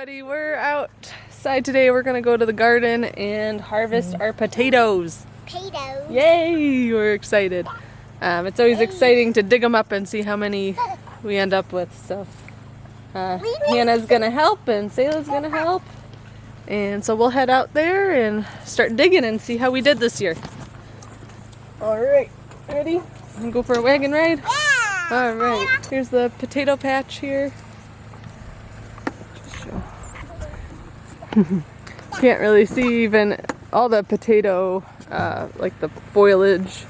everybody, we're outside today. We're gonna go to the garden and harvest our potatoes. Potatoes. Yay! We're excited. It's always exciting to dig them up and see how many we end up with. So Hannah's gonna help and Sayla's gonna help. And so we'll head out there and start digging and see how we did this year. Alright, ready? Wanna go for a wagon ride? Yeah. Alright, here's the potato patch here. Can't really see even all the potato, like the foliage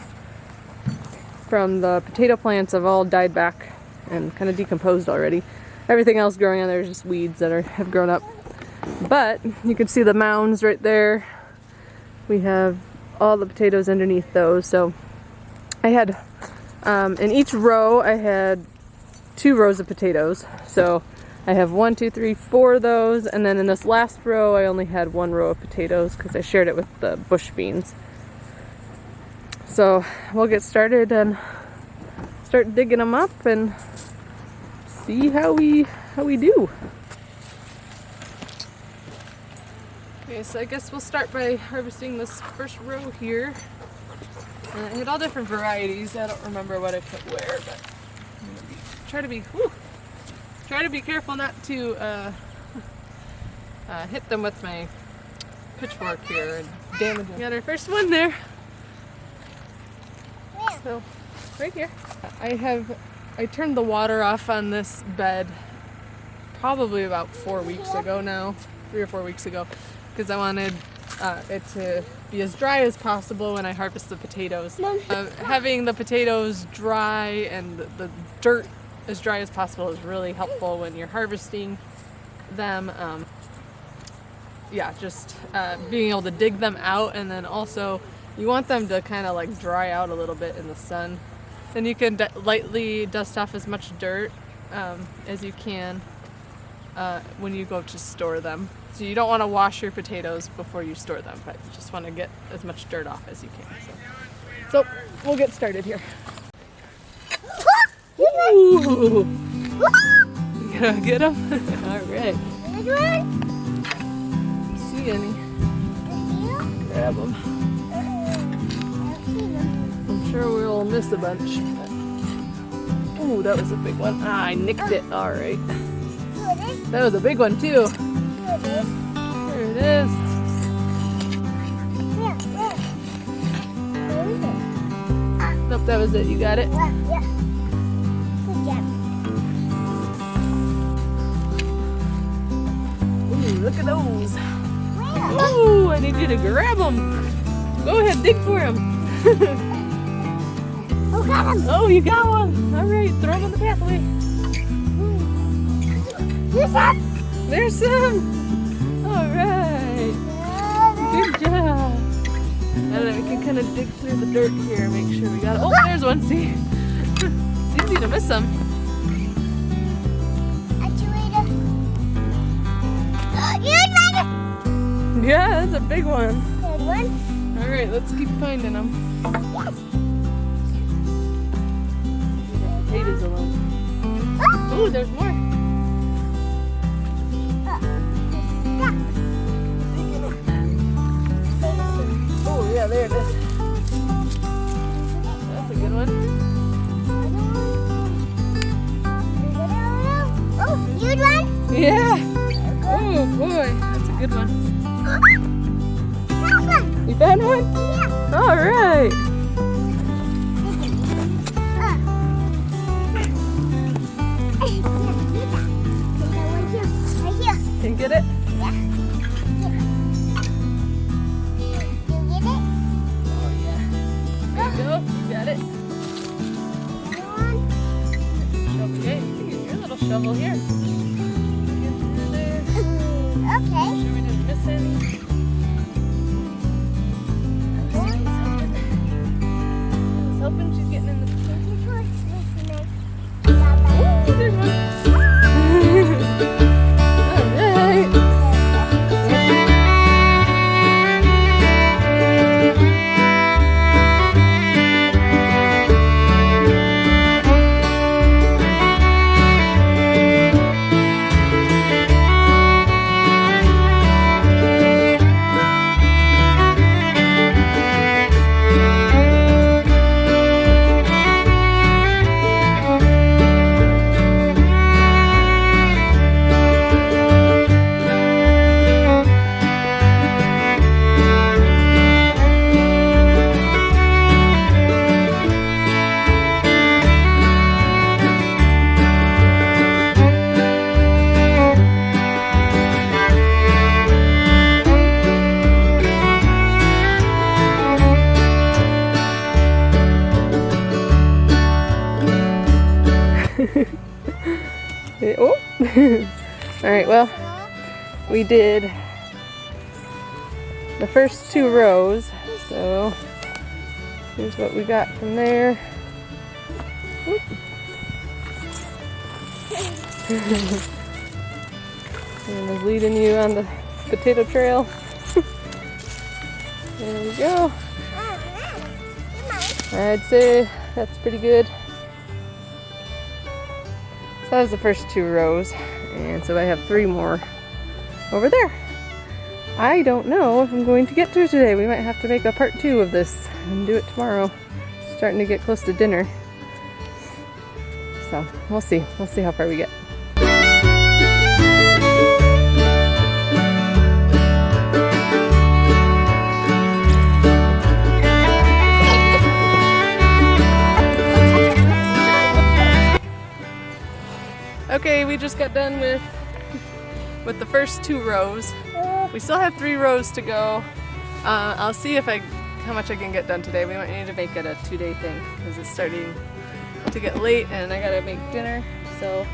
from the potato plants have all died back and kind of decomposed already. Everything else growing on there is just weeds that have grown up. But you can see the mounds right there. We have all the potatoes underneath those. So I had, in each row, I had 2 rows of potatoes. So I have 1, 2, 3, 4 of those, and then in this last row I only had 1 row of potatoes because I shared it with the bush beans. So we'll get started and start digging them up and see how we do. Okay, so I guess we'll start by harvesting this first row here. I had all different varieties. I don't remember what I put where, but I'm gonna try to be careful not to hit them with my pitchfork here and damage them. Got our first one there. So, right here. I turned the water off on this bed probably about 4 weeks ago now, 3 or 4 weeks ago, because I wanted it to be as dry as possible when I harvest the potatoes. Having the potatoes dry and the dirt as dry as possible is really helpful when you're harvesting them. Just being able to dig them out, and then also you want them to kind of like dry out a little bit in the sun. Then you can lightly dust off as much dirt as you can when you go to store them. So you don't want to wash your potatoes before you store them, but you just want to get as much dirt off as you can. So we'll get started here. Ooh. You gonna get them? Alright. See any? Grab them. I'm sure we'll miss a bunch. Ooh, that was a big one. I nicked it. Alright. That was a big one too. There it is. Nope, that was it. You got it? Yeah. Look at those. Oh, I need you to grab them. Go ahead, dig for them. Oh, got him. Oh, you got one. All right, throw them in the pathway. There's some. There's some. All right. Good job. And I can kind of dig through the dirt here, make sure we got it. Oh, there's one. See? It's easy to miss them. Yeah, that's a big one. Good one. All right, let's keep finding them. Yes. Potatoes alone. Oh, there's more. Oh, yeah, there it is. That's a good one. Oh, huge one? Yeah. Oh, boy, that's a good one. You found one? Yeah. All right. Can you get it? Yeah. You get it? Oh, yeah. There you go. You got it. Shovel. Yeah, you can use your little shovel here. Get through there. Okay. Make sure we didn't miss any. Hoping she's getting in the Ooh, there's one. Alright. Alright, well, we did the first 2 rows, so here's what we got from there. Whoop. And is leading you on the potato trail. There we go. I'd say that's pretty good. So that was the first 2 rows, and so I have 3 more over there. I don't know if I'm going to get to it today. We might have to make a part 2 of this and do it tomorrow. It's starting to get close to dinner. So we'll see. We'll see how far we get. Okay, we just got done with the first 2 rows. We still have 3 rows to go. I'll see if how much I can get done today. We might need to make it a 2-day thing because it's starting to get late and I gotta make dinner. So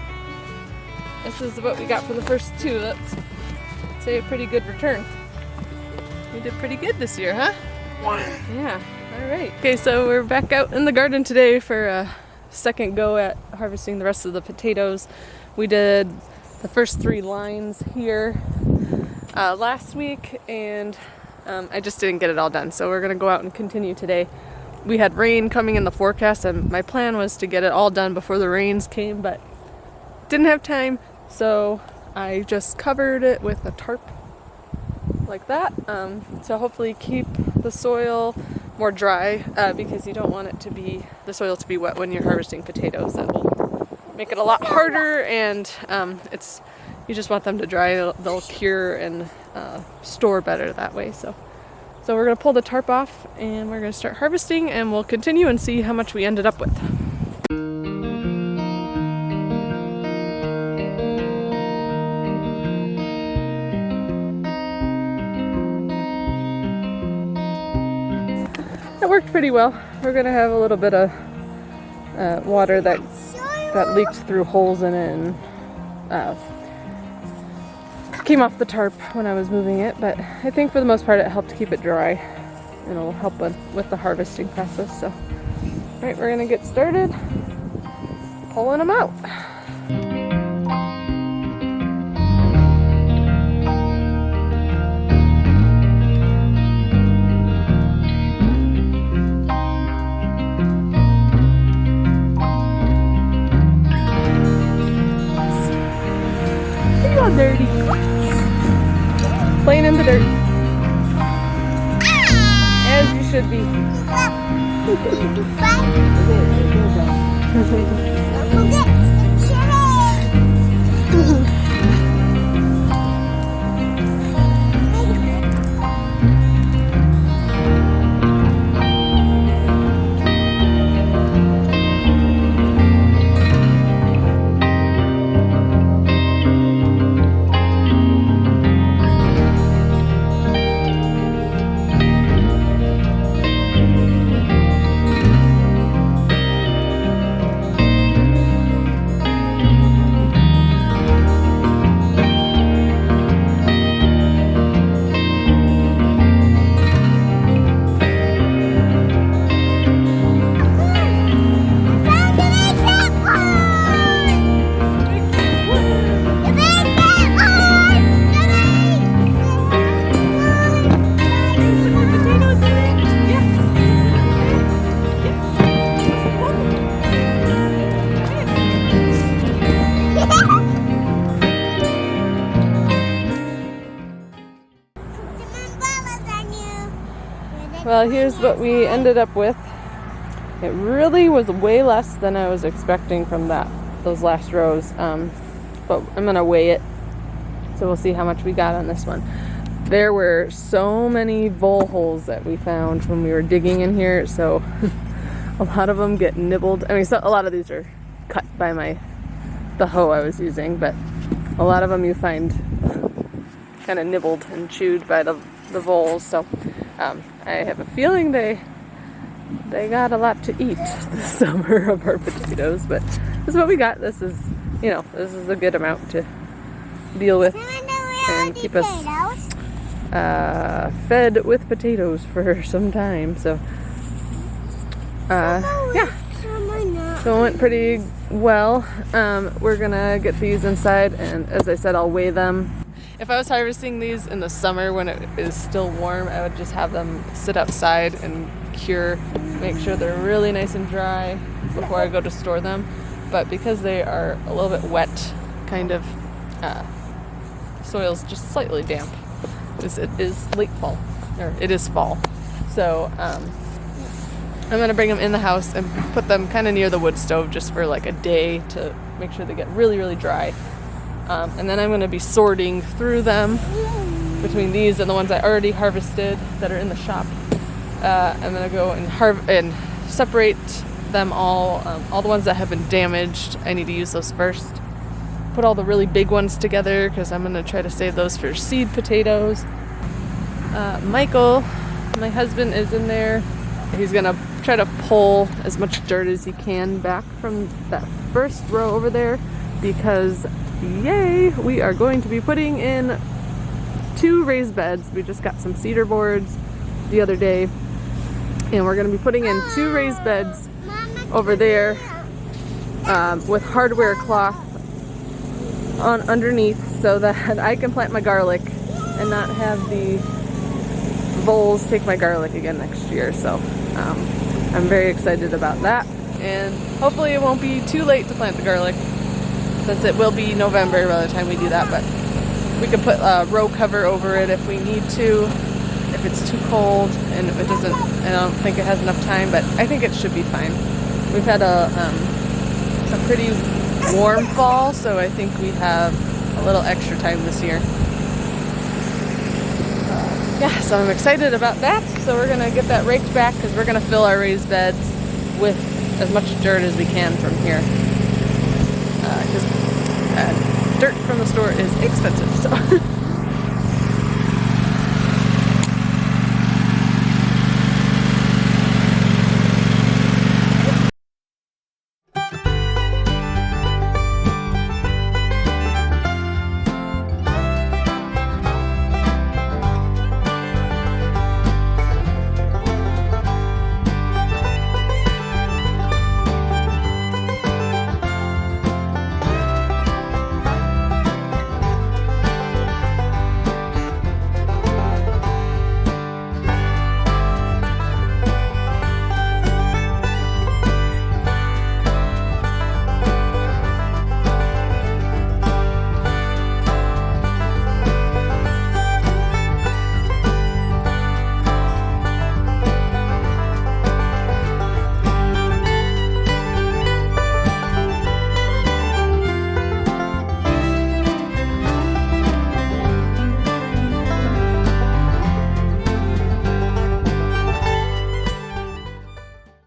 this is what we got for the first 2. Let's say a pretty good return. We did pretty good this year, huh? Yeah. All right. Okay, so we're back out in the garden today for a second go at harvesting the rest of the potatoes. We did the first 3 lines here last week, and I just didn't get it all done, so we're gonna go out and continue today. We had rain coming in the forecast, and my plan was to get it all done before the rains came, but didn't have time, so I just covered it with a tarp like that to hopefully keep the soil more dry, because you don't want it to be the soil to be wet when you're harvesting potatoes. That will make it a lot harder, and you just want them to dry. They'll cure and store better that way. So we're gonna pull the tarp off and we're gonna start harvesting, and we'll continue and see how much we ended up with. It worked pretty well. We're gonna have a little bit of water that leaked through holes in it and came off the tarp when I was moving it, but I think for the most part it helped keep it dry and it'll help with the harvesting process. So, alright, we're gonna get started pulling them out. Dirty. Playing in the dirt. As you should be. Well, here's what we ended up with. It really was way less than I was expecting from those last rows, but I'm gonna weigh it, so we'll see how much we got on this one. There were so many vole holes that we found when we were digging in here, so a lot of them get nibbled. I mean, a lot of these are cut by the hoe I was using, but a lot of them you find kind of nibbled and chewed by the voles. So I have a feeling they got a lot to eat this summer of our potatoes, but this is what we got. This is a good amount to deal with And and keep us fed with potatoes for some time. So yeah, so it went pretty well. We're gonna get these inside, and as I said, I'll weigh them. If I was harvesting these in the summer when it is still warm, I would just have them sit outside and cure, make sure they're really nice and dry before I go to store them. But because they are a little bit wet, kind of, soil's just slightly damp, because it is late fall, or it is fall. So I'm gonna bring them in the house and put them kind of near the wood stove just for like a day to make sure they get really, really dry. And then I'm gonna be sorting through them between these and the ones I already harvested that are in the shop. I'm gonna go and separate them all the ones that have been damaged. I need to use those first. Put all the really big ones together because I'm gonna try to save those for seed potatoes. Michael, my husband, is in there. He's gonna try to pull as much dirt as he can back from that first row over there because, yay, we are going to be putting in 2 raised beds. We just got some cedar boards the other day, and we're gonna be putting in 2 raised beds over there with hardware cloth on underneath so that I can plant my garlic and not have the voles take my garlic again next year. So I'm very excited about that, and hopefully it won't be too late to plant the garlic since it will be November by the time we do that. But we can put a row cover over it if we need to, if it's too cold and if it doesn't, I don't think it has enough time, but I think it should be fine. We've had a pretty warm fall, so I think we have a little extra time this year. Yeah, so I'm excited about that. So we're gonna get that raked back because we're gonna fill our raised beds with as much dirt as we can from here. Because dirt from the store is expensive, so.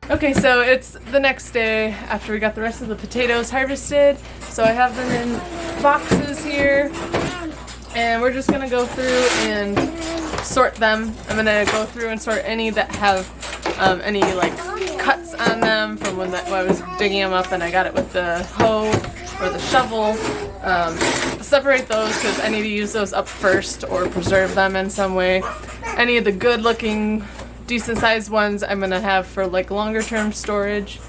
Okay, so it's the next day after we got the rest of the potatoes harvested. So I have them in boxes here, and we're just gonna go through and sort them. I'm gonna go through and sort any that have any like cuts on them from when I was digging them up and I got it with the hoe or the shovel. Separate those because I need to use those up first or preserve them in some way. Any of the good looking decent sized ones I'm gonna have for like longer term storage,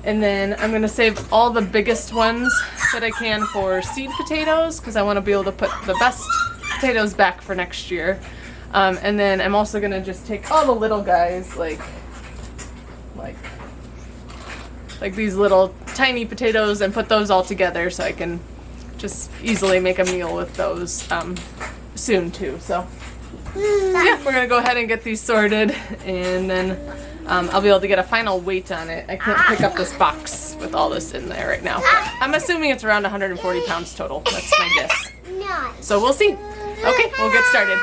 and then I'm gonna save all the biggest ones that I can for seed potatoes because I want to be able to put the best potatoes back for next year. And then I'm also gonna just take all the little guys like these little tiny potatoes and put those all together so I can just easily make a meal with those soon too. So yeah, we're gonna go ahead and get these sorted, and then I'll be able to get a final weight on it. I can't pick up this box with all this in there right now, but I'm assuming it's around 140 pounds total. That's my guess. So we'll see. Okay, we'll get started.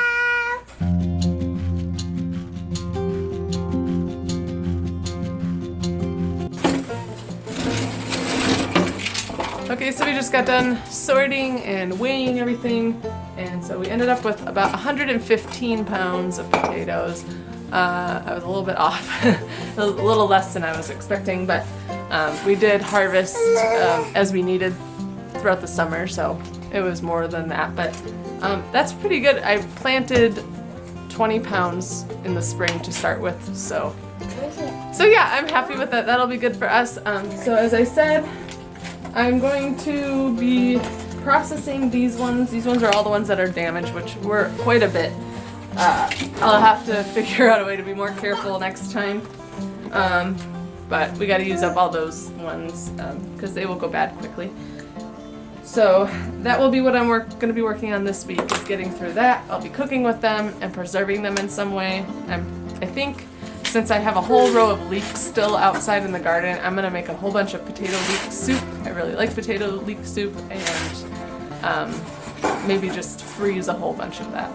Okay, so we just got done sorting and weighing everything, and so we ended up with about 115 pounds of potatoes. I was a little bit off, a little less than I was expecting, but we did harvest as we needed throughout the summer, so it was more than that, but that's pretty good. I planted 20 pounds in the spring to start with, so yeah, I'm happy with that. That'll be good for us. So as I said, I'm going to be processing these ones. These ones are all the ones that are damaged, which were quite a bit. I'll have to figure out a way to be more careful next time. But we got to use up all those ones because they will go bad quickly. So that will be what I'm going to be working on this week, is getting through that. I'll be cooking with them and preserving them in some way. I think since I have a whole row of leeks still outside in the garden, I'm going to make a whole bunch of potato leek soup. I really like potato leek soup, and maybe just freeze a whole bunch of that.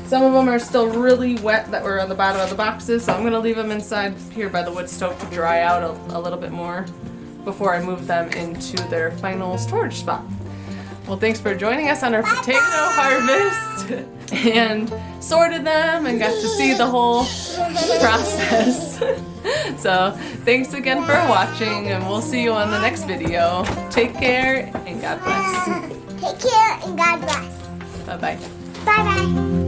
Some of them are still really wet that were on the bottom of the boxes, so I'm going to leave them inside here by the wood stove to dry out a little bit more before I move them into their final storage spot. Well, thanks for joining us on our potato harvest, and sorted them and got to see the whole process. So thanks again for watching, and we'll see you on the next video. Take care and God bless. Take care and God bless. Bye-bye. Bye-bye.